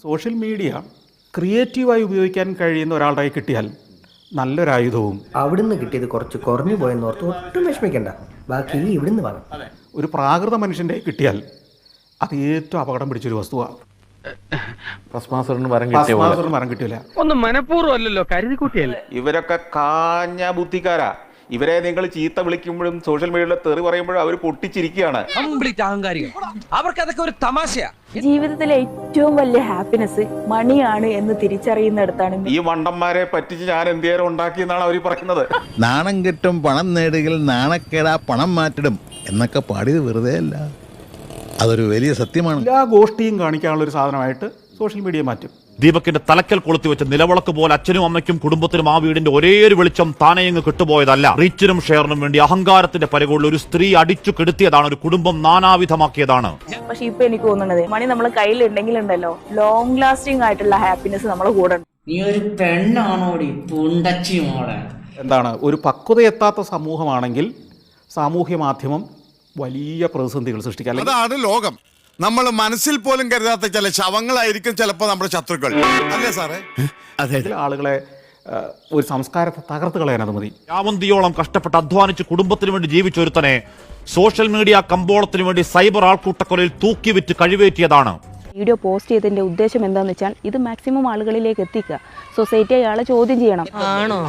Social media ക്രിയേറ്റീവായി ഉപയോഗിക്കാൻ കഴിയുന്ന ഒരാളുടെ കിട്ടിയാൽ നല്ലൊരായുധവും അവിടുന്ന് കിട്ടിയത് കുറച്ച് കുറഞ്ഞു പോയെന്ന് ഓർത്ത് ഒട്ടും വിഷമിക്കണ്ട, ബാക്കി ഇവിടുന്ന് വാങ്ങാം. ഒരു പ്രാകൃത മനുഷ്യൻ്റെ കിട്ടിയാൽ അത് ഏറ്റവും അപകടം പിടിച്ചൊരു വസ്തുവാണ്. മരം കിട്ടില്ല. ഒന്നും മനഃപൂർവ്വം അല്ലല്ലോ, കരുതിക്കുട്ടിയല്ലേ. ഇവരൊക്കെ കാഞ്ഞ ബുദ്ധിക്കാരാ. ഇവരെ നിങ്ങൾ ചീത്ത വിളിക്കുമ്പോഴും സോഷ്യൽ മീഡിയയിൽ തെറി പറയുമ്പോഴും അവർ പൊട്ടിച്ചിരിക്കുകയാണ്. കംപ്ലീറ്റ് അഹങ്കാരികൾ. അവർക്ക് അതൊക്കെ ഒരു തമാശയാ. ജീവിതത്തിലെ ഏറ്റവും വലിയ ഹാപ്പിനെസ് മണിയാണ് എന്ന് തിരിച്ചറിയുന്നിടത്താണ് ഈ വണ്ടന്മാരെ പറ്റിച്ച് ഞാൻ എന്തേരം ഉണ്ടാക്കിയെന്നാണ് അവർ പറയുന്നത്. നാണം കെട്ടും പണം നേടുകിൽ നാണക്കേടാ പണം മാറ്റിടും എന്നൊക്കെ പാടിയത് വെറുതെ അല്ല, അതൊരു വലിയ സത്യമാണ്. എല്ലാ ഗോഷ്ഠിയും കാണിക്കാനുള്ള ഒരു സാധനമായിട്ട് സോഷ്യൽ മീഡിയ മാറ്റും. ദീപകിന്റെ തലക്കൽ കൊളുത്തി വെച്ച നിലവിളക്ക് പോലെ അച്ഛനും അമ്മയ്ക്കും കുടുംബത്തിനും ആ വീടിന്റെ ഒരേ ഒരു വെളിച്ചം താനെയങ്ങ് കിട്ടുപോയതല്ല. റീച്ചിനും ഷെയറിനും വേണ്ടി അഹങ്കാരത്തിന്റെ പരകളിൽ ഒരു സ്ത്രീ അടിച്ചു കെടുത്തിയതാണ്, ഒരു കുടുംബം നാനാവിധമാക്കിയതാണ്. പക്ഷെ ഇപ്പൊ എനിക്ക് തോന്നുന്നത് മണി നമ്മളെ കയ്യിലുണ്ടെങ്കിലുണ്ടല്ലോ ലോങ് ലാസ്റ്റിംഗ് ആയിട്ടുള്ള ഹാപ്പിനെസ് നമ്മളെ കൂടെ ഉണ്ട്. നീ ഒരു പെണ്ണാണോടി പുണ്ടച്ചി മോളെ. എന്താണ്, ഒരു പക്വതയെത്താത്ത സമൂഹമാണെങ്കിൽ സാമൂഹ്യ മാധ്യമം വലിയ പ്രതിസന്ധികൾ സൃഷ്ടിക്കാം. അതാണ് ലോകം. നമ്മൾ മനസ്സിൽ പോലും കരുതാത്ത ചില ശവങ്ങളായിരിക്കും ചിലപ്പോൾ നമ്മുടെ ശത്രുക്കൾ, അല്ലേ സാറേ? ചില ആളുകളെ ഒരു സംസ്കാരത്തെ തകർത്ത് കളയാനത് മതി. യാവന്തിയോളം കഷ്ടപ്പെട്ട് അധ്വാനിച്ച് കുടുംബത്തിന് വേണ്ടി ജീവിച്ചൊരുത്തനെ സോഷ്യൽ മീഡിയ കമ്പോളത്തിന് വേണ്ടി സൈബർ ആൾക്കൂട്ടക്കൊലയിൽ തൂക്കി വിറ്റ് കഴിവേറ്റിയതാണ്. വീഡിയോ പോസ്റ്റ് ചെയ്തതിന്റെ ഉദ്ദേശം എന്താന്ന് വെച്ചാൽ ഇത് മാക്സിമം ആളുകളിലേക്ക് എത്തിക്കുക, സൊസൈറ്റി അയാളെ ചോദ്യം ചെയ്യണം. ആണോ?